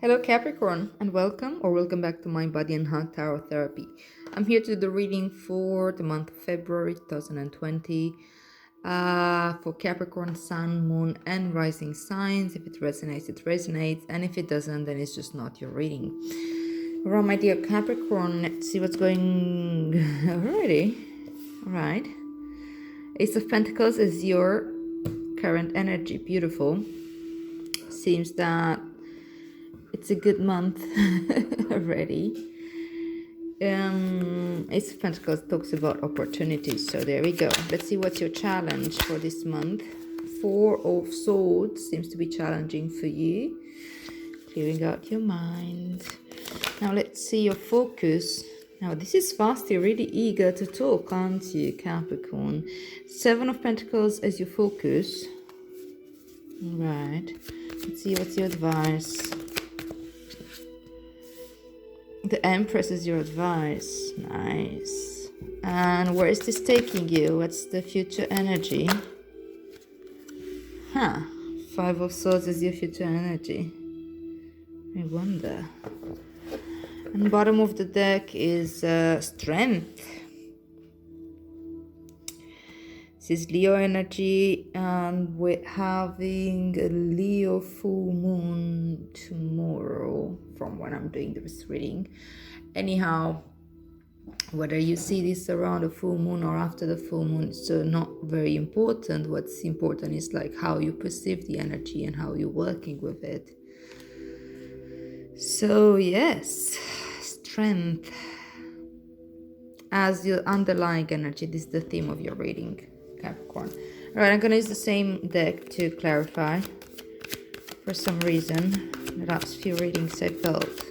Hello, Capricorn, and welcome back to my Body and Heart Tarot Therapy. I'm here to do the reading for the month of February 2020 for Capricorn, Sun, Moon, and Rising signs. If it resonates, it resonates, and if it doesn't, then it's just not your reading. All right, my dear Capricorn, let's see what's going. Alrighty, all right. Ace of Pentacles is your current energy. Beautiful. Seems that it's a good month already. Ace of Pentacles talks about opportunities, so there we go. Let's see what's your challenge for this month. Four of Swords seems to be challenging for you. Clearing out your mind. Now let's see your focus. Now this is fast, you're really eager to talk, aren't you, Capricorn? Seven of Pentacles as your focus. Alright, let's see what's your advice. The Empress is your advice. Nice. And where is this taking you? What's the future energy? Five of Swords is your future energy. I wonder. And bottom of the deck is Strength. This is Leo energy, and we're having a Leo full moon tomorrow from when I'm doing this reading. Anyhow, whether you see this around the full moon or after the full moon, it's not very important. What's important is like how you perceive the energy and how you're working with it. So yes, Strength as your underlying energy. This is the theme of your reading, Capricorn. Alright, I'm gonna use the same deck to clarify. For some reason, the last few readings I felt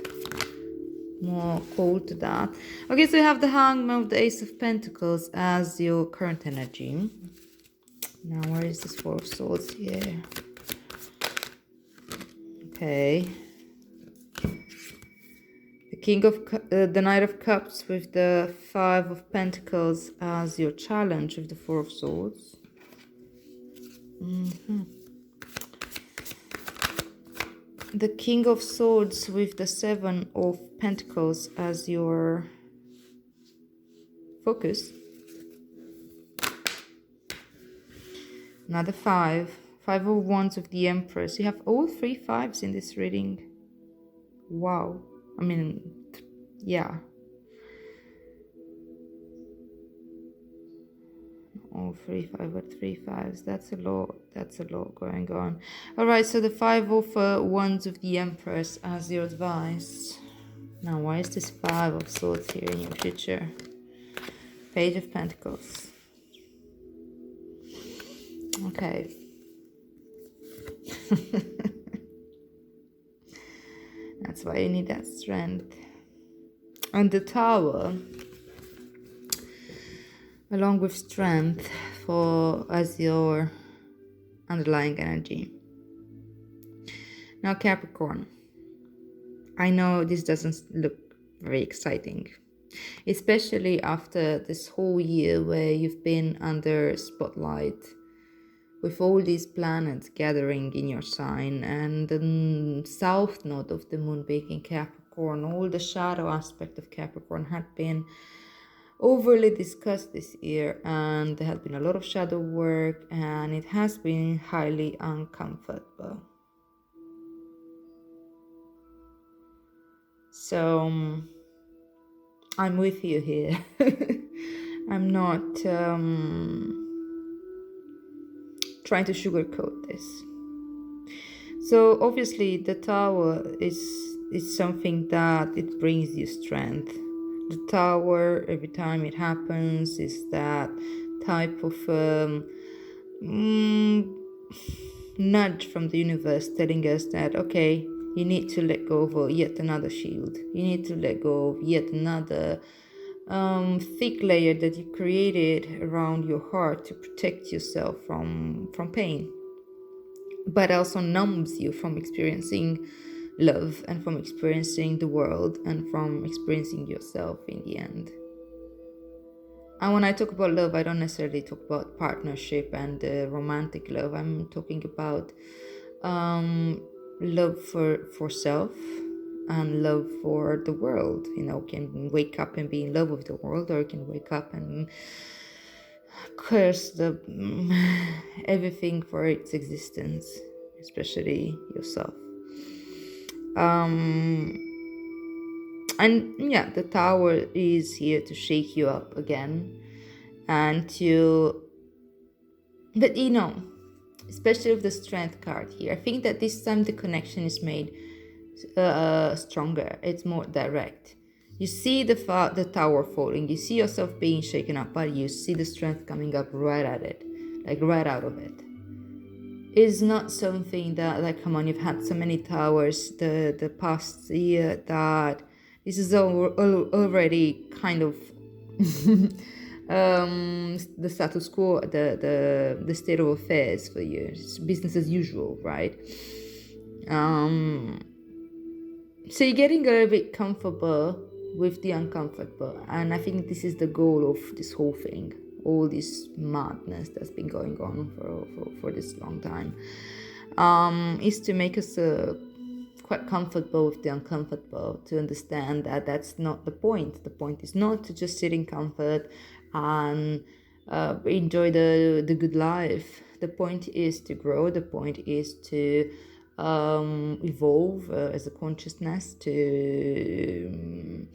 more called to that. Okay, so you have the Hangman of the Ace of Pentacles as your current energy. Now, where is this Four of Swords here? Okay. The Knight of Cups with the Five of Pentacles as your challenge with the Four of Swords. The King of Swords with the Seven of Pentacles as your focus. Another Five of Wands with the Empress. You have all three fives in this reading. Wow. I mean, yeah. All three fives. That's a lot. That's a lot going on. All right. So the Five of Wands of the Empress as your advice. Now, why is this Five of Swords here in your future? Page of Pentacles. Okay. That's why you need that strength. And the Tower, along with strength as your underlying energy. Now, Capricorn, I know this doesn't look very exciting, especially after this whole year where you've been under spotlight with all these planets gathering in your sign and the south node of the moon being in Capricorn. All the shadow aspect of Capricorn had been overly discussed this year, and there had been a lot of shadow work, and it has been highly uncomfortable. So I'm with you here. I'm not trying to sugarcoat this. So obviously the Tower is something that it brings you strength. The Tower, every time it happens, is that type of nudge from the universe telling us that, okay, you need to let go of yet another shield. You need to let go of yet another thick layer that you created around your heart to protect yourself from pain, but also numbs you from experiencing love and from experiencing the world and from experiencing yourself in the end. And when I talk about love, I don't necessarily talk about partnership and romantic love. I'm talking about love for self and love for the world. Can wake up and be in love with the world, or can wake up and curse everything for its existence, especially yourself. And yeah, the tower is here to shake you up again, and to, but especially with the strength card here, I think that this time the connection is made stronger. It's more direct. You see the tower falling, you see yourself being shaken up, but you see the strength coming up right at it, like right out of it. It's not something that, like, come on, you've had so many towers the past year that this is already kind of the status quo, the state of affairs for you. It's business as usual, right? So you're getting a little bit comfortable with the uncomfortable, and I think this is the goal of this whole thing, all this madness that's been going on for this long time, is to make us quite comfortable with the uncomfortable, to understand that that's not the point. The point is not to just sit in comfort and enjoy the good life. The point is to grow. The point is to evolve as a consciousness, to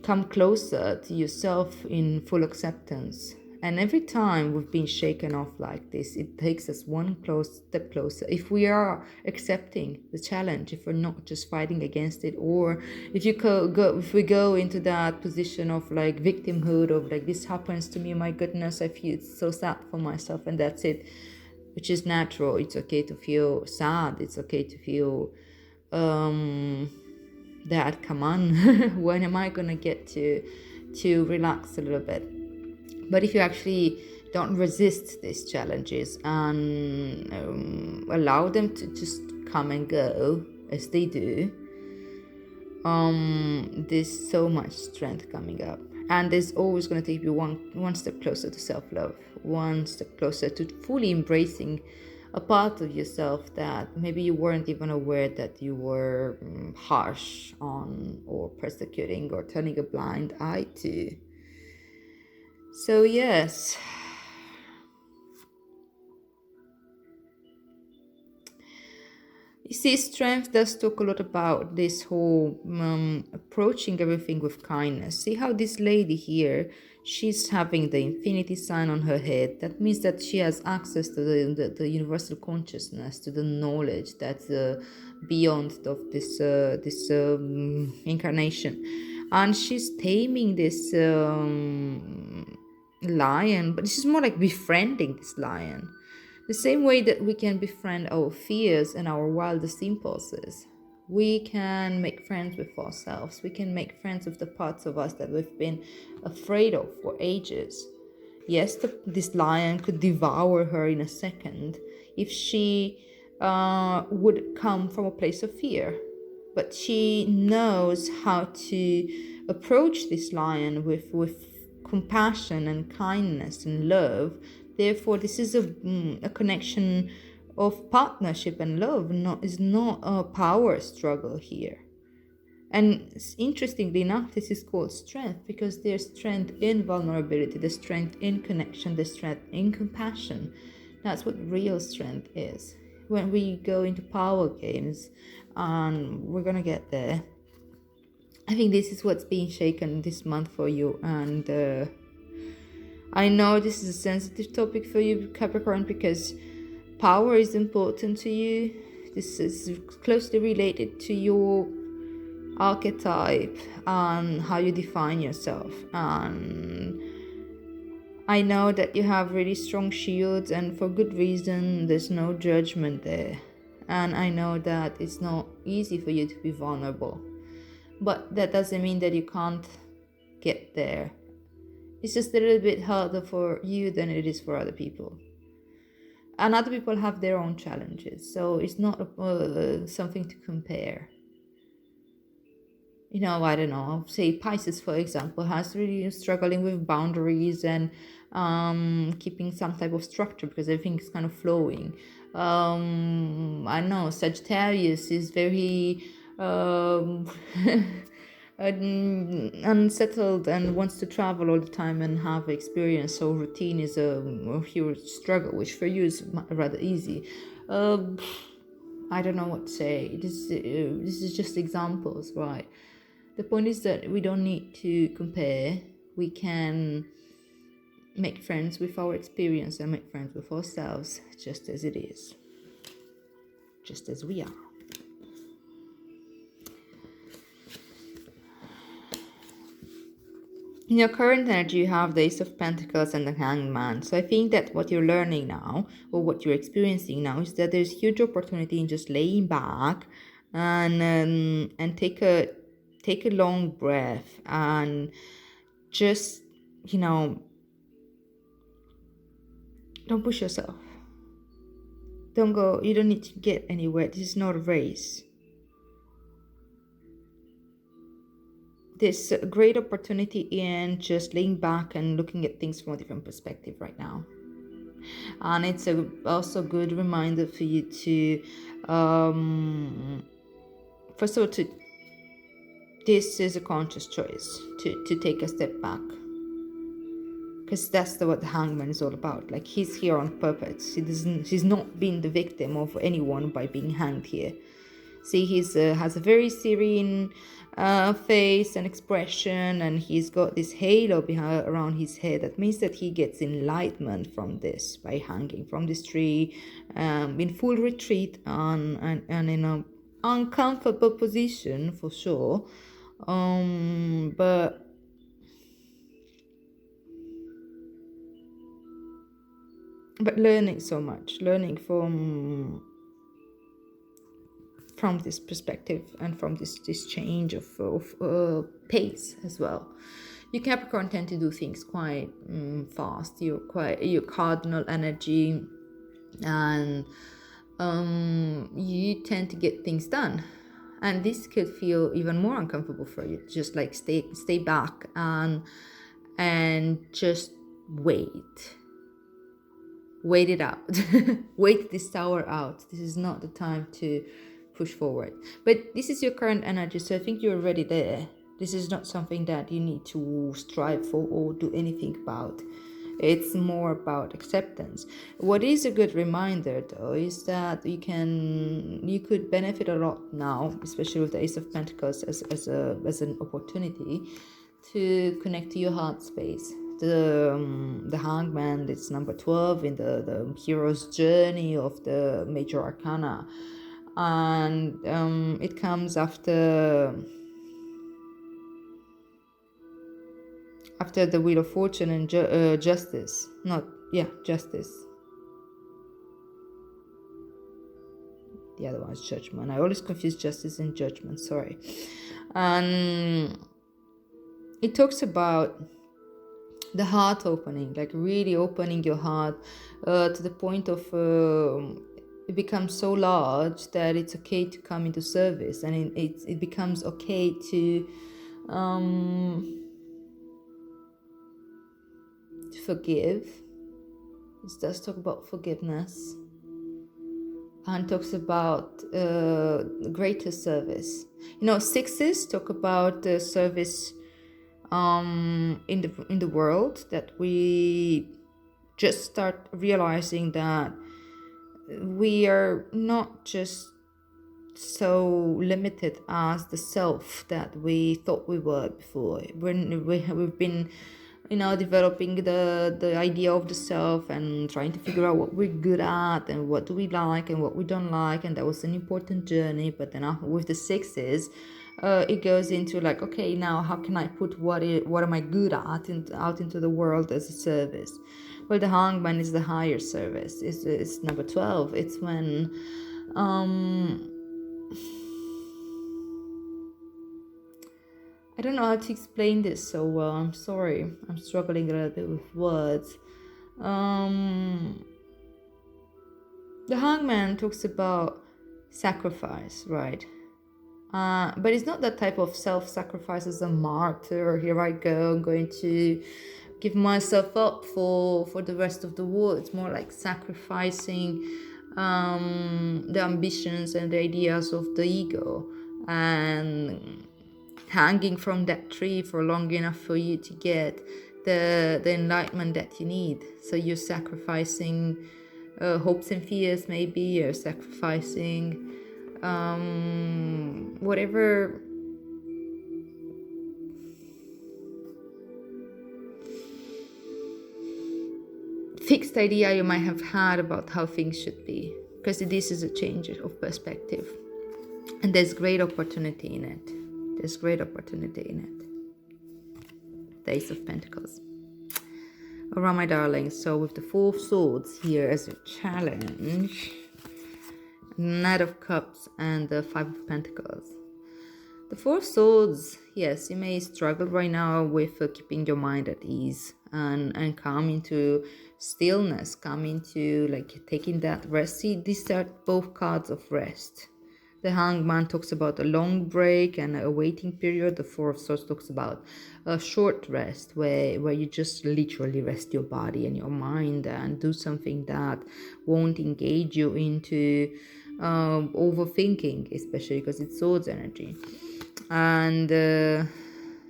come closer to yourself in full acceptance. And every time we've been shaken off like this, it takes us one step closer. If we are accepting the challenge, if we're not just fighting against it, or if we go into that position of like victimhood, of like, this happens to me, my goodness, I feel so sad for myself, and that's it, which is natural. It's okay to feel sad. It's okay to feel that, come on, when am I gonna get to relax a little bit? But if you actually don't resist these challenges and allow them to just come and go as they do, there's so much strength coming up, and there's always going to take you one step closer to self-love, one step closer to fully embracing a part of yourself that maybe you weren't even aware that you were harsh on, or persecuting, or turning a blind eye to. So yes, you see, strength does talk a lot about this whole approaching everything with kindness. See how this lady here, she's having the infinity sign on her head. That means that she has access to the universal consciousness, to the knowledge that's beyond of this incarnation. And she's taming this lion, but she's more like befriending this lion. The same way that we can befriend our fears and our wildest impulses, we can make friends with ourselves. We can make friends with the parts of us that we've been afraid of for ages. Yes, this lion could devour her in a second if she would come from a place of fear. But she knows how to approach this lion with compassion and kindness and love. Therefore, this is a connection of partnership and love. Is not a power struggle here. And interestingly enough, this is called strength, because there's strength in vulnerability, there's strength in connection, there's strength in compassion. That's what real strength is. When we go into power games, and we're gonna get there, I think this is what's being shaken this month for you. And I know this is a sensitive topic for you, Capricorn, because power is important to you. This is closely related to your archetype and how you define yourself. And I know that you have really strong shields, and for good reason. There's no judgment there. And I know that it's not easy for you to be vulnerable. But that doesn't mean that you can't get there. It's just a little bit harder for you than it is for other people. And other people have their own challenges. So it's not something to compare. I don't know, say Pisces, for example, has really struggling with boundaries and keeping some type of structure, because everything is kind of flowing. I know Sagittarius is very unsettled and wants to travel all the time and have experience, so routine is a huge struggle, which for you is rather easy. uh, I don't know what to say. This is just examples, right? The point is that we don't need to compare. We can make friends with our experience and make friends with ourselves just as it is, just as we are. In your current energy, you have the Ace of Pentacles and the Hanged Man. So I think that what you're learning now, or what you're experiencing now, is that there's huge opportunity in just laying back and take a long breath and just, don't push yourself. Don't go. You don't need to get anywhere. This is not a race. There's a great opportunity in just laying back and looking at things from a different perspective right now. And it's also a good reminder for you to, first of all, this is a conscious choice to take a step back. Because that's what the Hangman is all about. Like, he's here on purpose. He's not being the victim of anyone by being hanged here. See, he's has a very serene face and expression, and he's got this halo around his head. That means that he gets enlightenment from this by hanging from this tree, in full retreat and in an uncomfortable position for sure. But learning so much, learning from this perspective and from this change of pace as well. You Capricorn tend to do things quite fast. You're cardinal energy, and you tend to get things done. And this could feel even more uncomfortable for you. Just like stay back and just wait it out. Wait this tower out. This is not the time to push forward. But this is your current energy, so I think you're already there. This is not something that you need to strive for or do anything about. It's more about acceptance. What is a good reminder though is that you could benefit a lot now, especially with the Ace of Pentacles as an opportunity to connect to your heart space. The Hangman, it's number 12 in the hero's journey of the major arcana, and it comes after the Wheel of Fortune and Justice. Justice. The other one is Judgment. I always confuse Justice and Judgment, sorry. And it talks about the heart opening, like really opening your heart to the point of it becomes so large that it's okay to come into service, and it becomes okay to forgive. It does talk about forgiveness, and talks about greater service. Sixes talk about the service in the world, that we just start realizing that we are not just so limited as the self that we thought we were before. We've been developing the idea of the self and trying to figure out what we're good at and what do we like and what we don't like, and that was an important journey. But then with the sixes, it goes into like, okay, now how can I put what am I good at out into the world as a service? Well, the Hangman is the higher service. It's number 12. It's when I don't know how to explain this so well. I'm sorry. I'm struggling a little bit with words. The Hangman talks about sacrifice, right? But it's not that type of self-sacrifice as a martyr. Here I go, I'm going to give myself up for the rest of the world. It's more like sacrificing the ambitions and the ideas of the ego, and hanging from that tree for long enough for you to get the enlightenment that you need. So you're sacrificing hopes and fears, maybe you're sacrificing whatever fixed idea you might have had about how things should be, because this is a change of perspective, and there's great opportunity in it. There's great opportunity in it. The Ace of Pentacles. All right, my darlings, so with the Four of Swords here as a challenge, Knight of Cups and the Five of Pentacles. The Four of Swords, yes, you may struggle right now with keeping your mind at ease and come into stillness, come into like taking that rest. See, these are both cards of rest. The Hangman talks about a long break and a waiting period. The Four of Swords talks about a short rest where you just literally rest your body and your mind and do something that won't engage you into overthinking, especially because it's swords energy. And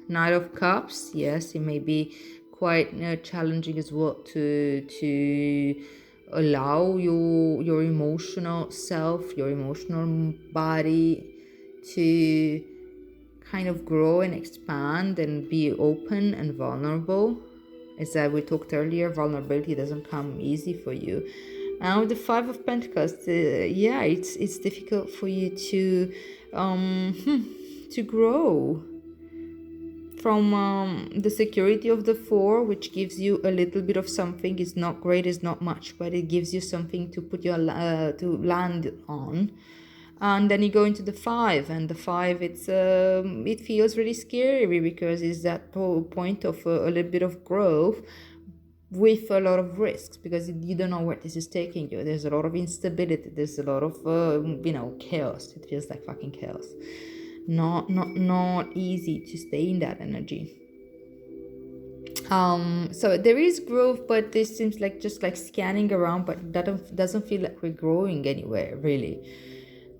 Knight of Cups, yes, it may be quite challenging as well to allow your emotional self, your emotional body to kind of grow and expand and be open and vulnerable. As we talked earlier, vulnerability doesn't come easy for you. And with the Five of Pentacles, it's difficult for you to grow from the security of the Four, which gives you a little bit of something. It's not great, it's not much, but it gives you something to put your to land on. And then you go into the Five, and the Five, it feels really scary because it's that point of a little bit of growth with a lot of risks, because you don't know where this is taking you. There's a lot of instability, there's a lot of chaos. It feels like fucking chaos. Not easy to stay in that energy. So there is growth, but this seems like just like scanning around, but that doesn't feel like we're growing anywhere really.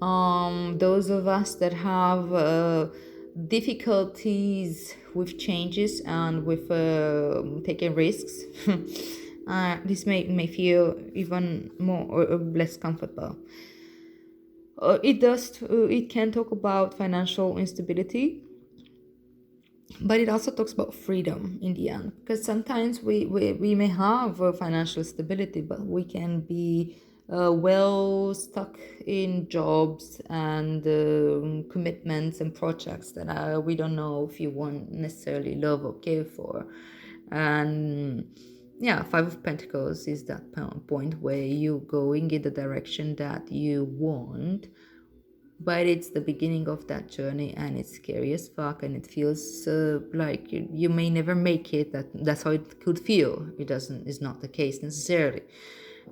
Those of us that have difficulties with changes and with taking risks, this may feel even more or less comfortable. It can talk about financial instability, but it also talks about freedom in the end, because sometimes we may have financial stability, but we can be well stuck in jobs and commitments and projects that we don't know if you won't necessarily love or care for. And Five of Pentacles is that point where you're going in the direction that you want, but it's the beginning of that journey, and it's scary as fuck, and it feels like you may never make it. That's how it could feel. It's not the case necessarily,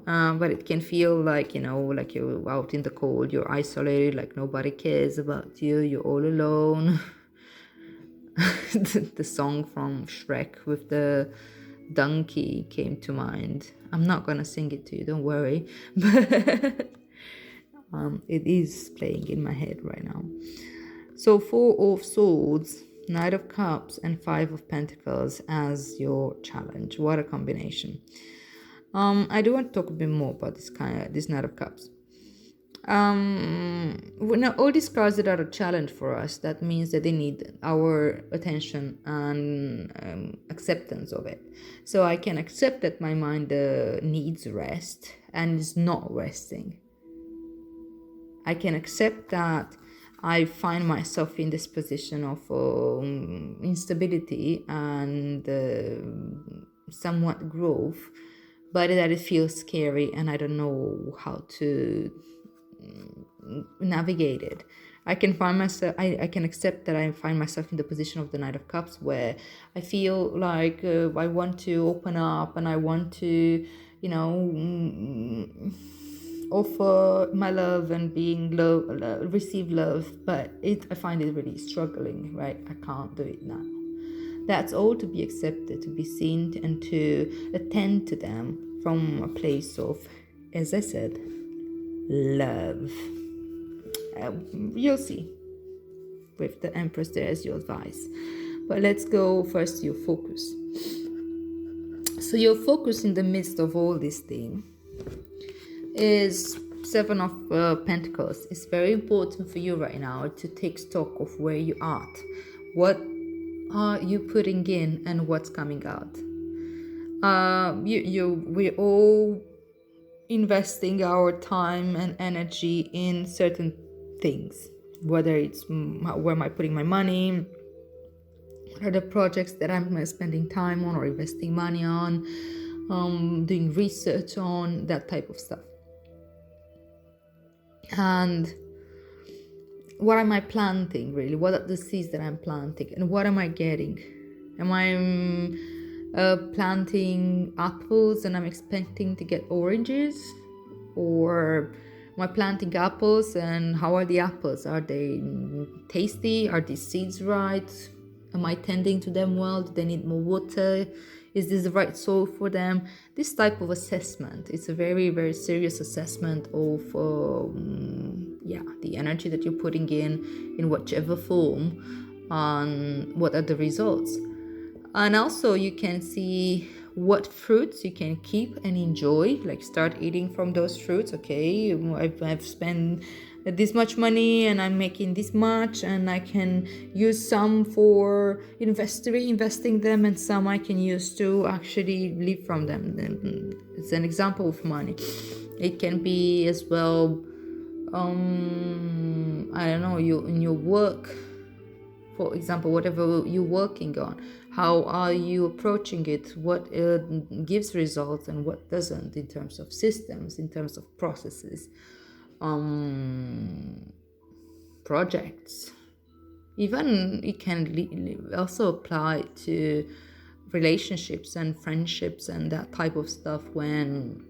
but it can feel like like you're out in the cold, you're isolated, like nobody cares about you, you're all alone. The song from Shrek with the donkey came to mind. I'm not gonna sing it to you, don't worry, but it is playing in my head right now. So Four of Swords, Knight of Cups, and Five of Pentacles as your challenge. What a combination. I do want to talk a bit more about this Knight of Cups. Now all these cards that are a challenge for us, that means that they need our attention and acceptance of it. So I can accept that my mind needs rest and is not resting. I can accept that I find myself in this position of instability and somewhat growth, but that it feels scary and I don't know how to navigate it. I can find myself, I can accept that I find myself in the position of the Knight of Cups, where I feel like I want to open up and I want to, offer my love and receive love, but I find it really struggling, right? I can't do it now. That's all to be accepted, to be seen, and to attend to them from a place of, as I said, love. You'll see with the Empress there as your advice. But let's go first to your focus. So your focus in the midst of all this thing is Seven of Pentacles. It's very important for you right now to take stock of where you are. What are you putting in and what's coming out? We're all investing our time and energy in certain things, whether it's where am I putting my money, what are the projects that I'm spending time on or investing money on, doing research on, that type of stuff. And what am I planting, really? What are the seeds that I'm planting? And what am I getting? Am I planting apples and I'm expecting to get oranges? Or am I planting apples and how are the apples? Are they tasty? Are the seeds right? Am I tending to them well? Do they need more water? Is this the right soil for them? This type of assessment, it's a very, very serious assessment of the energy that you're putting in whichever form, and what are the results. And also you can see what fruits you can keep and enjoy, like start eating from those fruits. Okay, I've spent this much money and I'm making this much, and I can use some for investing them, and some I can use to actually live from them. It's an example of money. It can be as well, I don't know, you in your work, for example, whatever you're working on, how are you approaching it? What gives results and what doesn't, in terms of systems, in terms of processes, projects. Even it can also apply to relationships and friendships and that type of stuff. When,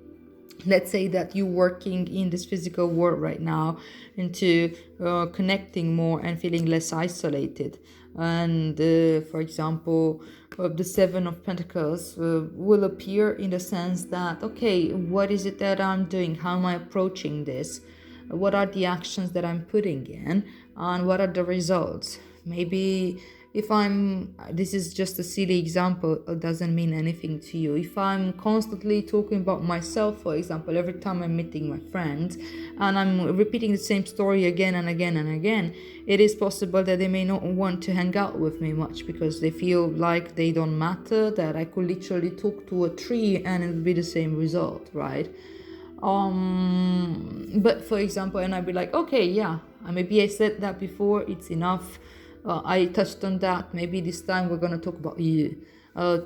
let's say that you're working in this physical world right now into connecting more and feeling less isolated. And for example, the Seven of Pentacles will appear in the sense that, okay, what is it that I'm doing? How am I approaching this? What are the actions that I'm putting in? And what are the results? Maybe if this is just a silly example, it doesn't mean anything to you. If I'm constantly talking about myself, for example, every time I'm meeting my friends, and I'm repeating the same story again and again and again, it is possible that they may not want to hang out with me much because they feel like they don't matter, that I could literally talk to a tree and it would be the same result, right? But for example, and I'd be like, okay, yeah, maybe I said that before, it's enough. I touched on that. Maybe this time we're going to talk about you.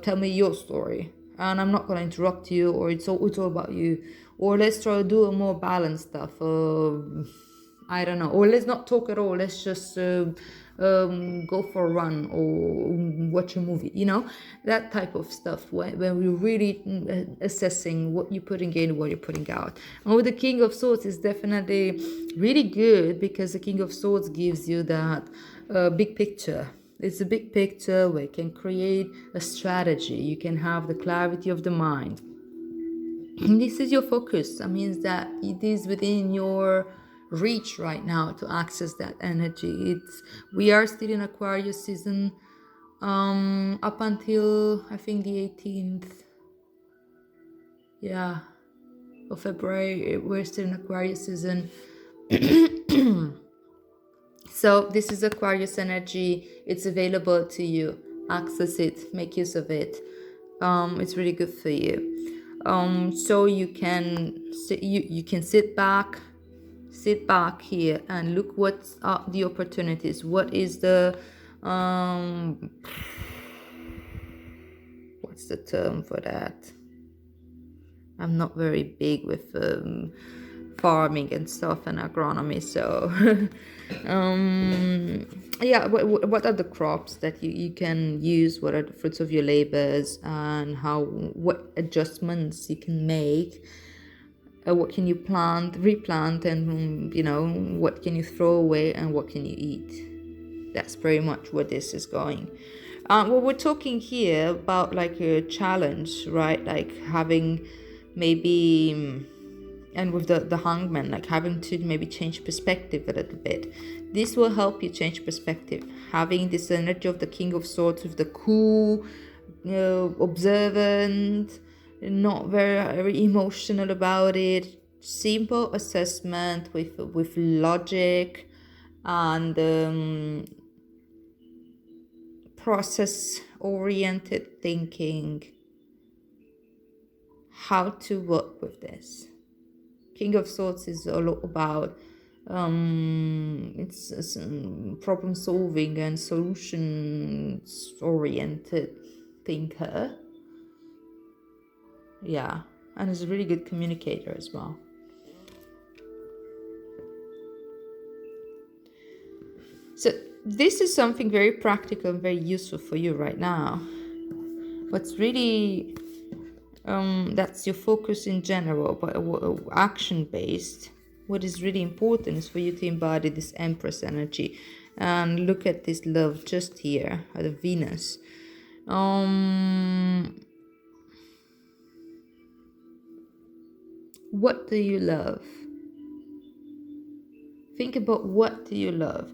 Tell me your story. And I'm not going to interrupt you, or it's all about you. Or let's try to do a more balanced stuff. I don't know. Or let's not talk at all. Let's just go for a run or watch a movie. You know, that type of stuff. When we're really assessing what you're putting in, what you're putting out. And with the King of Swords, is definitely really good, because the King of Swords gives you that big picture. It's a big picture where you can create a strategy. You can have the clarity of the mind. And this is your focus. That means that it is within your reach right now to access that energy. We are still in Aquarius season up until I think the 18th of February. We're still in Aquarius season. So this is Aquarius energy. It's available to you. Access it. Make use of it. It's really good for you. So you can sit back here and look what are the opportunities. What is the what's the term for that? I'm not very big with farming and stuff and agronomy, so what are the crops that you can use? What are the fruits of your labors, and what adjustments you can make? What can you replant, and what can you throw away, and what can you eat? That's pretty much where this is going. Well, we're talking here about like a challenge, right? Like having maybe and with the hangman, like having to maybe change perspective a little bit. This will help you change perspective. Having this energy of the King of Swords with the cool, observant, not very emotional about it, simple assessment with logic and process oriented thinking, how to work with this. King of Swords is a lot about it's problem solving and solutions oriented thinker. Yeah, and is a really good communicator as well. So this is something very practical and very useful for you right now. What's really that's your focus in general, but action based. What is really important is for you to embody this Empress energy and look at this love just here at the Venus. What do you love? Think about what do you love.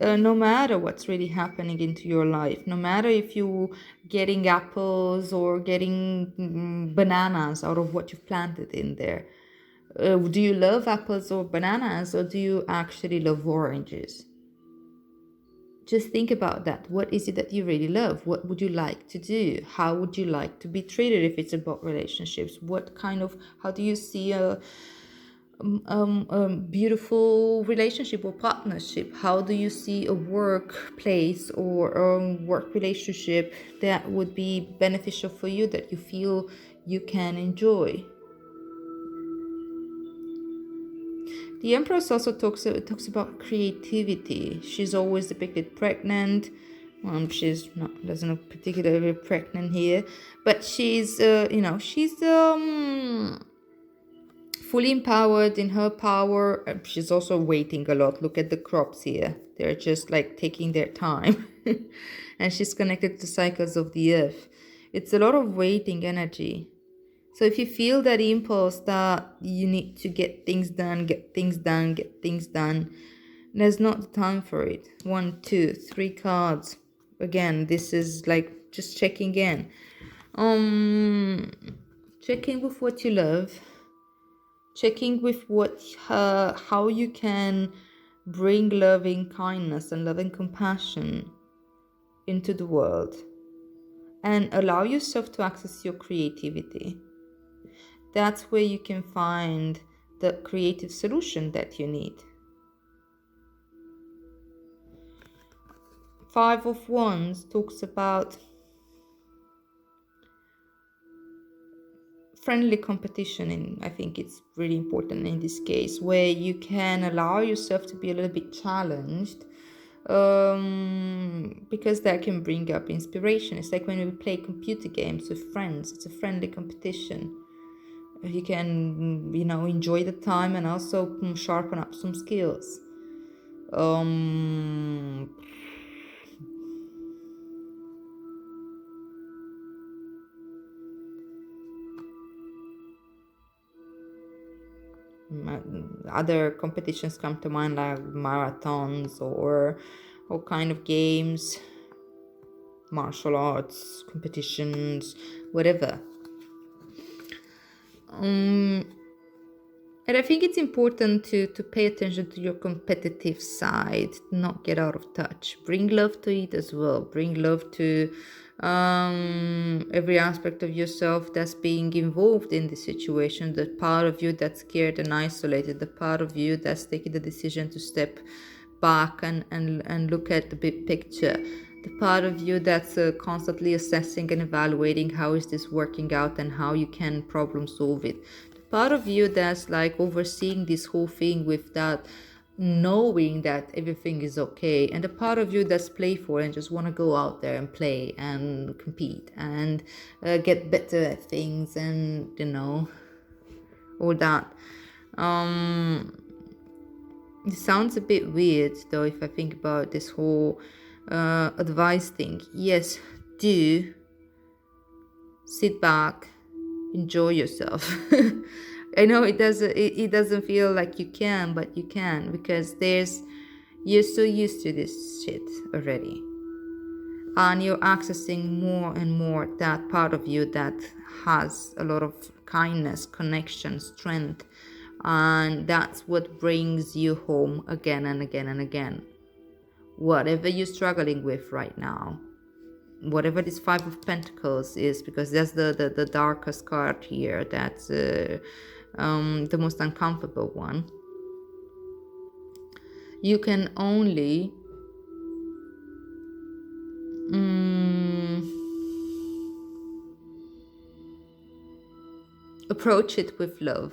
No matter what's really happening into your life, no matter if you're getting apples or getting bananas out of what you've planted in there. Do you love apples or bananas, or do you actually love oranges? Just think about that. What is it that you really love? What would you like to do? How would you like to be treated if it's about relationships? How do you see a beautiful relationship or partnership? How do you see a workplace or a work relationship that would be beneficial for you, that you feel you can enjoy? The Empress also talks about creativity. She's always depicted pregnant. She's not doesn't look particularly pregnant here, but she's fully empowered in her power. She's also waiting a lot. Look at the crops here; they're just like taking their time, and she's connected to cycles of the earth. It's a lot of waiting energy. So if you feel that impulse that you need to get things done, there's not the time for it. 1, 2, 3 cards. Again, this is like just checking in. Checking with what you love. Checking with how you can bring loving kindness and loving compassion into the world. And allow yourself to access your creativity. That's where you can find the creative solution that you need. 5 of Wands talks about friendly competition, I think it's really important in this case, where you can allow yourself to be a little bit challenged, because that can bring up inspiration. It's like when we play computer games with friends, it's a friendly competition. You can, enjoy the time and also sharpen up some skills. Other competitions come to mind, like marathons or all kind of games, martial arts competitions, whatever. And I think it's important to pay attention to your competitive side, not get out of touch. Bring love to it as well. Bring love to every aspect of yourself that's being involved in the situation. The part of you that's scared and isolated, the part of you that's taking the decision to step back and look at the big picture. The part of you that's constantly assessing and evaluating how is this working out and how you can problem solve it. The part of you that's like overseeing this whole thing with that knowing that everything is okay, and the part of you that's playful and just want to go out there and play and compete and get better at things and all that. It sounds a bit weird though if I think about this whole advice thing. Yes, do sit back, enjoy yourself. I know it doesn't feel like you can, but you can, because you're so used to this shit already. And you're accessing more and more that part of you that has a lot of kindness, connection, strength, and that's what brings you home again and again and again. Whatever you're struggling with right now, whatever this Five of Pentacles is, because that's the darkest card here, that's the most uncomfortable one. You can only approach it with love,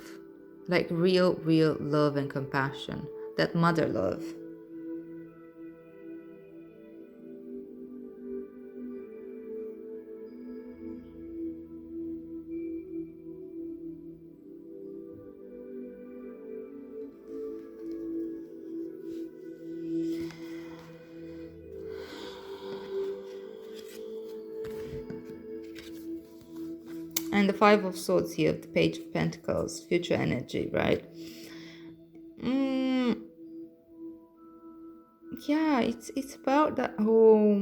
like real love and compassion, that mother love. And the Five of Swords here, the Page of Pentacles, future energy, right? Yeah, it's about that whole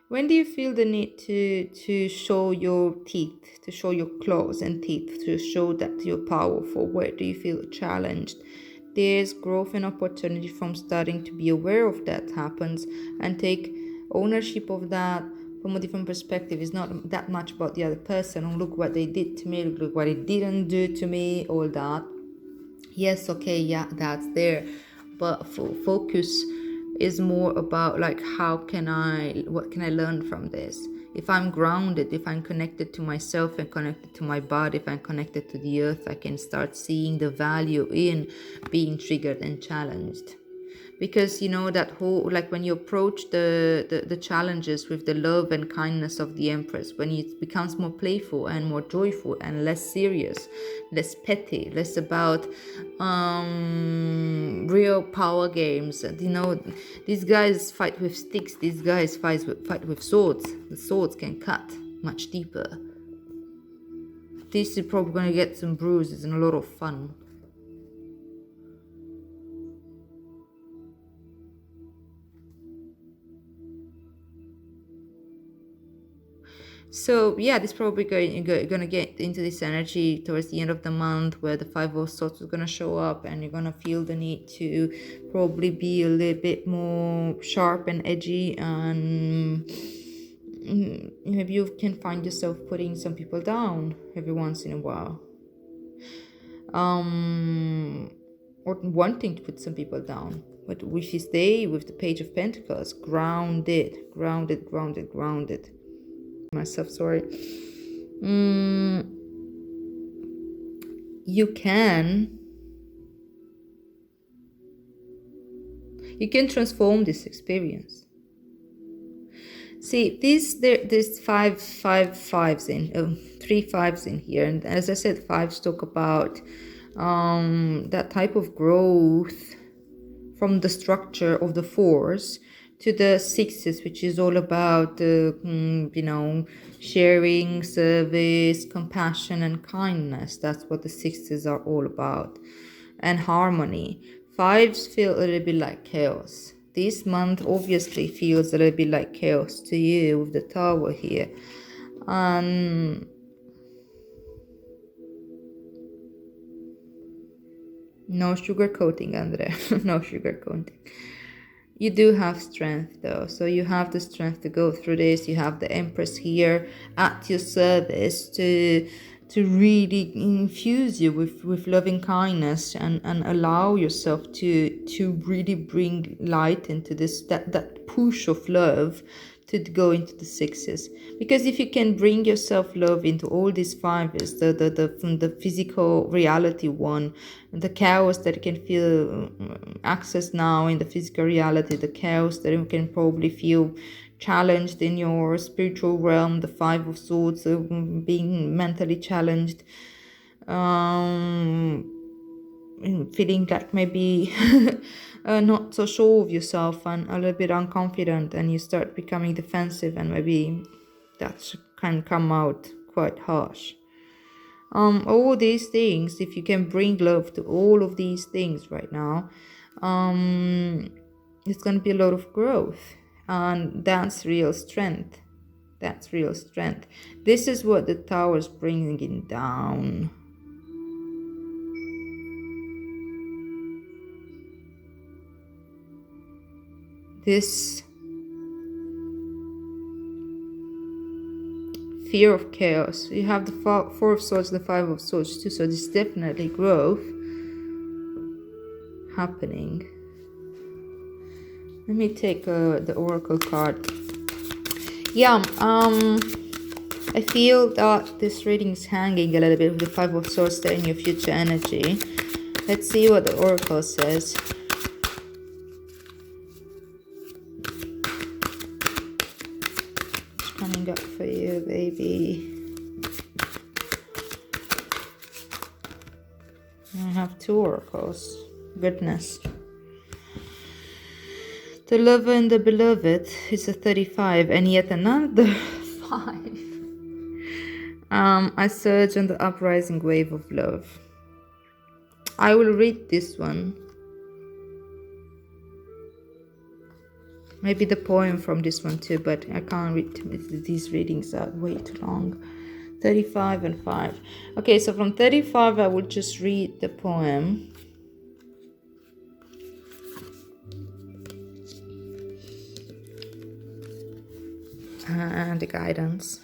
when do you feel the need to show your teeth, to show your claws and teeth, to show that you're powerful? Where do you feel challenged? There's growth and opportunity from starting to be aware of that happens and take ownership of that from a different perspective. It's not that much about the other person. Oh, look what they did to me, look what they didn't do to me, all that. Yes, okay, yeah, that's there, but focus is more about like what can I learn from this? If I'm grounded, if I'm connected to myself and connected to my body, if I'm connected to the earth, I can start seeing the value in being triggered and challenged. Because you know that whole, like when you approach the challenges with the love and kindness of the Empress, when it becomes more playful and more joyful and less serious, less petty, less about real power games. You know, these guys fight with sticks, these guys fight with swords. The swords can cut much deeper. This is probably going to get some bruises and a lot of fun. So yeah, this probably gonna get into this energy towards the end of the month, where the Five of Swords is gonna show up, and you're gonna feel the need to probably be a little bit more sharp and edgy, and maybe you can find yourself putting some people down every once in a while, or wanting to put some people down. But if you stay with the Page of Pentacles, grounded, myself, sorry. You can transform this experience. See, there's three fives in here, and as I said, fives talk about that type of growth from the structure of the fours to the sixes, which is all about sharing, service, compassion, and kindness. That's what the sixes are all about, and harmony. Fives feel a little bit like chaos. This month obviously feels a little bit like chaos to you with the Tower here. No sugarcoating, Andrea. No sugarcoating. You do have strength though, so you have the strength to go through this. You have the Empress here at your service to really infuse you with loving kindness and allow yourself to really bring light into this, that push of love to go into the sixes. Because if you can bring yourself love into all these fives, from the physical reality one, the chaos that you can feel access now in the physical reality, the chaos that you can probably feel challenged in your spiritual realm, the Five of Swords, being mentally challenged, feeling like maybe not so sure of yourself and a little bit unconfident, and you start becoming defensive, and maybe that's can come out quite harsh. All these things, if you can bring love to all of these things right now, it's going to be a lot of growth, and that's real strength. That's real strength. This is what the Tower is bringing down. This fear of chaos. You have the Four of Swords, the Five of Swords too, so there's definitely growth happening. Let me take the Oracle card. Yeah, I feel that this reading is hanging a little bit with the Five of Swords there in your future energy. Let's see what the Oracle says. It's coming up for you, baby. I have two oracles. Goodness. The lover and the beloved is a 35, and yet another 5. I surge on the uprising wave of love. I will read this one. Maybe the poem from this one too, but I can't read these readings are way too long. 35 and 5. Okay, so from 35 I will just read the poem. And the guidance.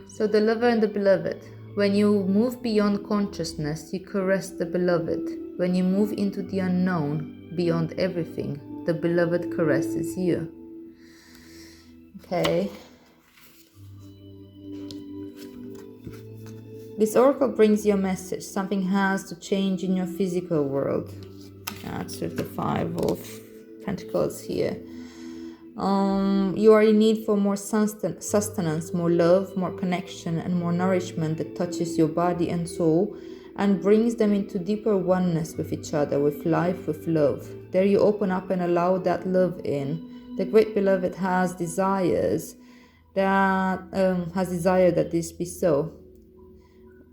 So the lover and the beloved. When you move beyond consciousness, you caress the beloved. When you move into the unknown, beyond everything, the beloved caresses you. Okay. This oracle brings you a message. Something has to change in your physical world. That's with the 5 of Pentacles here. You are in need for more sustenance, more love, more connection, and more nourishment that touches your body and soul and brings them into deeper oneness with each other, with life, with love. There you open up and allow that love in. The great beloved has desires that that this be so.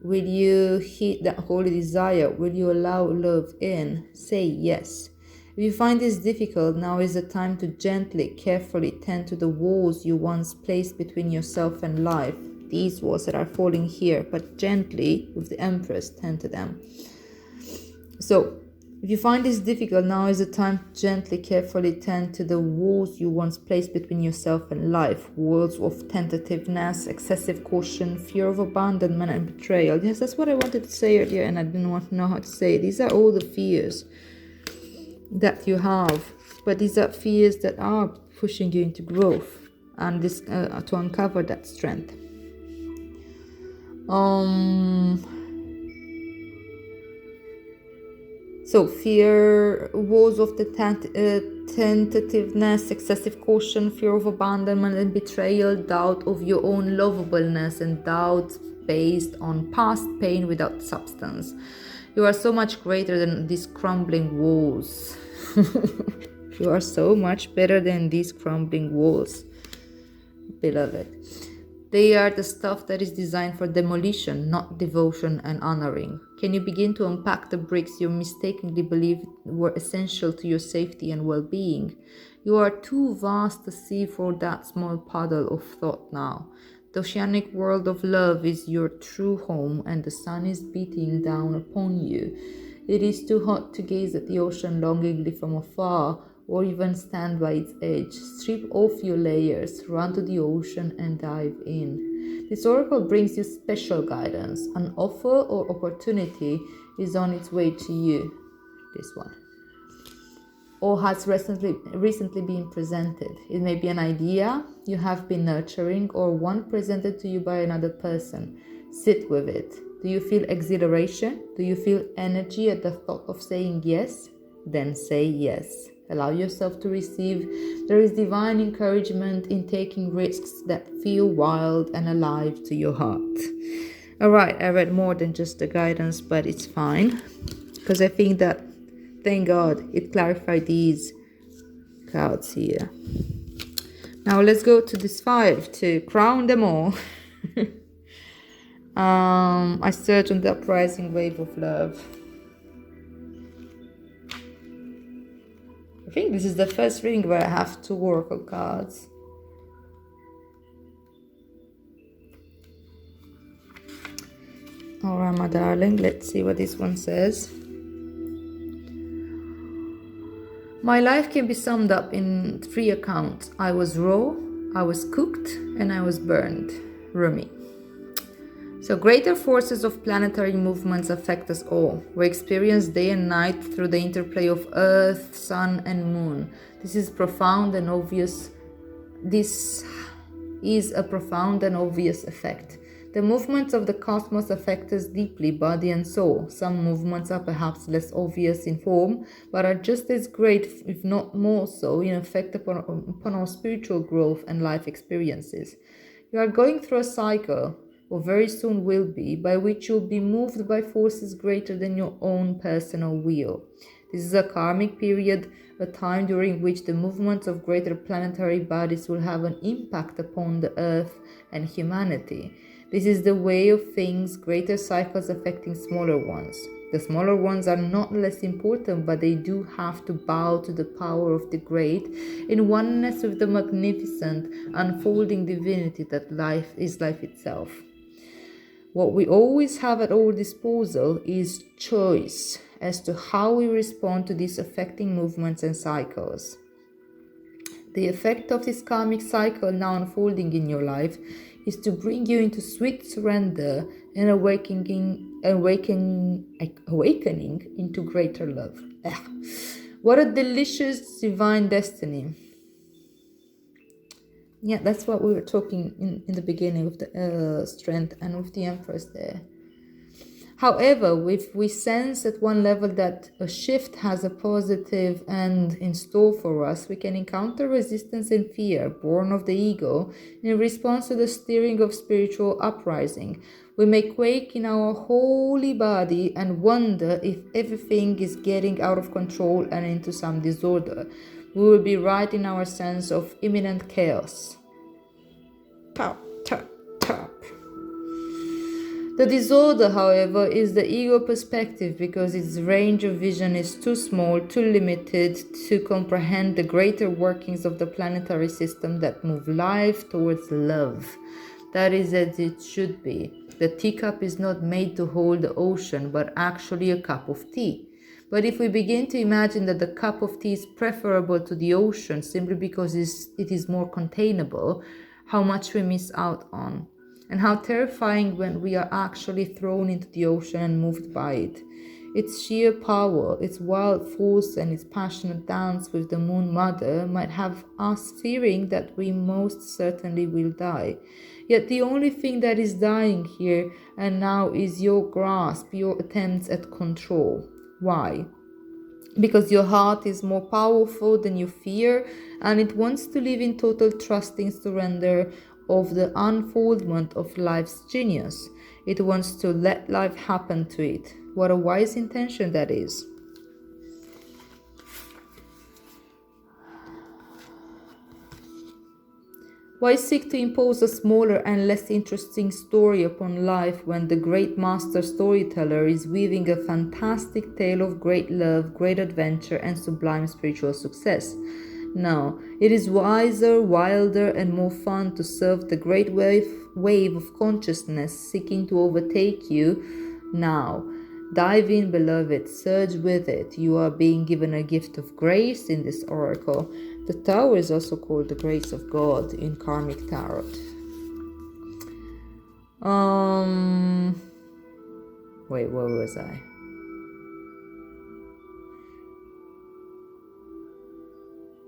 Will you heed that holy desire? Will you allow love in? Say yes. If you find this difficult, now is the time to gently, carefully tend to the walls you once placed between yourself and life. These walls that are falling here, but gently, with the Empress, tend to them. So, if you find this difficult, now is the time to gently, carefully tend to the walls you once placed between yourself and life. Walls of tentativeness, excessive caution, fear of abandonment and betrayal. Yes, that's what I wanted to say earlier and I didn't want to know how to say it. These are all the fears that you have, but these are fears that are pushing you into growth and this to uncover that strength. So fear, walls of the tentativeness, excessive caution, fear of abandonment and betrayal, doubt of your own lovableness, and doubt based on past pain without substance. You are so much greater than these crumbling walls. You are so much better than these crumbling walls, beloved. They are the stuff that is designed for demolition, not devotion and honoring. Can you begin to unpack the bricks you mistakenly believed were essential to your safety and well-being? You are too vast to see for that small puddle of thought now. The oceanic world of love is your true home, and the sun is beating down upon you. It is too hot to gaze at the ocean longingly from afar, or even stand by its edge. Strip off your layers, run to the ocean and dive in. This oracle brings you special guidance. An offer or opportunity is on its way to you. This one. Or has recently been presented. It may be an idea you have been nurturing or one presented to you by another person. Sit with it. Do you feel exhilaration? Do you feel energy at the thought of saying yes? Then say yes. Allow yourself to receive. There is divine encouragement in taking risks that feel wild and alive to your heart. Alright, I read more than just the guidance, but it's fine. Because I think that, thank God, it clarified these clouds here. Now let's go to this 5 to crown them all. I search on the uprising wave of love. I think this is the first reading where I have 2 oracle cards. Alright, my darling, let's see what this one says. My life can be summed up in 3 accounts. I was raw, I was cooked, and I was burned. Rumi. So greater forces of planetary movements affect us all. We experience day and night through the interplay of Earth, Sun, and Moon. This is a profound and obvious effect. The movements of the cosmos affect us deeply, body and soul. Some movements are perhaps less obvious in form, but are just as great, if not more so, in effect upon our spiritual growth and life experiences. You are going through a cycle, or very soon will be, by which you'll be moved by forces greater than your own personal will. This is a karmic period, a time during which the movements of greater planetary bodies will have an impact upon the earth and humanity. This is the way of things, greater cycles affecting smaller ones. The smaller ones are not less important, but they do have to bow to the power of the great, in oneness with the magnificent, unfolding divinity that life is life itself. What we always have at our disposal is choice as to how we respond to these affecting movements and cycles. The effect of this karmic cycle now unfolding in your life is to bring you into sweet surrender and awakening into greater love. What a delicious divine destiny. Yeah, that's what we were talking in the beginning with the strength and with the Empress there. However, if we sense at one level that a shift has a positive end in store for us, we can encounter resistance and fear, born of the ego, in response to the stirring of spiritual uprising. We may quake in our holy body and wonder if everything is getting out of control and into some disorder. We will be right in our sense of imminent chaos. Tap, tap, tap. The disorder, however, is the ego perspective, because its range of vision is too small, too limited to comprehend the greater workings of the planetary system that move life towards love. That is as it should be. The teacup is not made to hold the ocean, but actually a cup of tea. But if we begin to imagine that the cup of tea is preferable to the ocean simply because it is more containable, how much we miss out on. And how terrifying when we are actually thrown into the ocean and moved by it. Its sheer power, its wild force, and its passionate dance with the Moon Mother might have us fearing that we most certainly will die. Yet the only thing that is dying here and now is your grasp, your attempts at control. Why? Because your heart is more powerful than your fear, and it wants to live in total trusting surrender of the unfoldment of life's genius. It wants to let life happen to it. What a wise intention that is. Why seek to impose a smaller and less interesting story upon life when the great master storyteller is weaving a fantastic tale of great love, great adventure, and sublime spiritual success? No, it is wiser, wilder, and more fun to surf the great wave of consciousness seeking to overtake you now. Dive in, beloved, surge with it. You are being given a gift of grace in this oracle. The Tower is also called the grace of God in Karmic Tarot. Wait, where was I?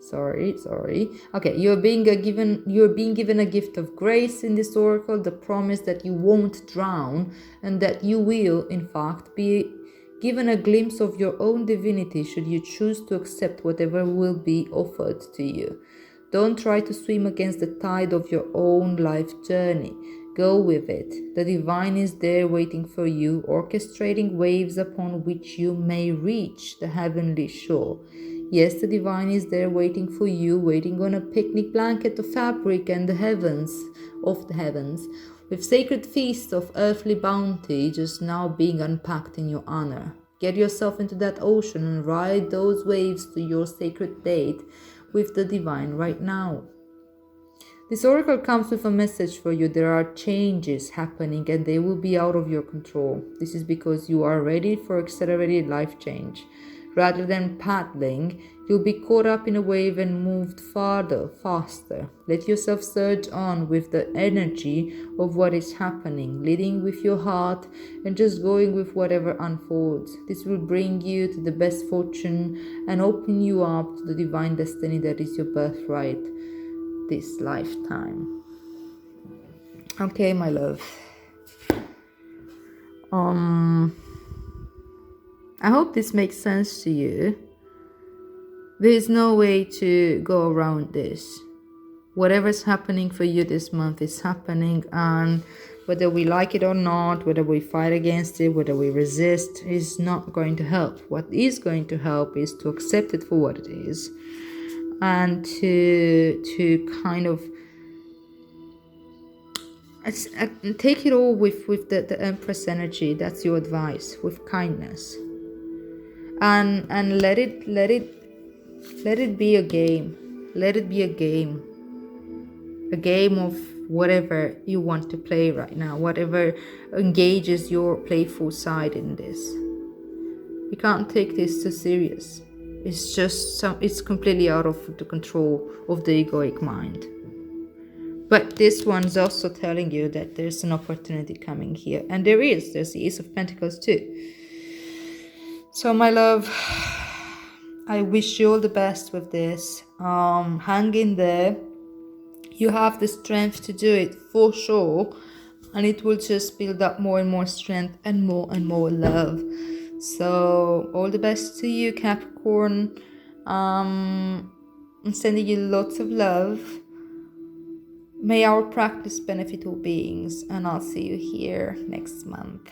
Sorry. Okay, you're being given a gift of grace in this oracle, the promise that you won't drown and that you will, in fact, be given a glimpse of your own divinity should you choose to accept whatever will be offered to you. Don't try to swim against the tide of your own life journey. Go with it. The divine is there waiting for you, orchestrating waves upon which you may reach the heavenly shore. Yes, the divine is there waiting for you, waiting on a picnic blanket of fabric and the heavens, with sacred feasts of earthly bounty just now being unpacked in your honor. Get yourself into that ocean and ride those waves to your sacred date with the divine right now. This oracle comes with a message for you. There are changes happening and they will be out of your control. This is because you are ready for accelerated life change. Rather than paddling, you'll be caught up in a wave and moved farther, faster. Let yourself surge on with the energy of what is happening, leading with your heart and just going with whatever unfolds. This will bring you to the best fortune and open you up to the divine destiny that is your birthright this lifetime. Okay, my love. I hope this makes sense to you. There is no way to go around this. Whatever's happening for you this month is happening, and whether we like it or not, whether we fight against it, whether we resist, is not going to help. What is going to help is to accept it for what it is, and to kind of take it all with the Empress energy. That's your advice, with kindness, and let it be a game. Let it be a game of whatever you want to play right now, whatever engages your playful side in this. You can't take this too serious. It's just it's completely out of the control of the egoic mind. But this one's also telling you that there's an opportunity coming here. And there's the Ace of Pentacles too. So my love, I wish you all the best with this. Hang in there. You have the strength to do it for sure. And it will just build up more and more strength and more love. So all the best to you, Capricorn. I'm sending you lots of love. May our practice benefit all beings, and I'll see you here next month.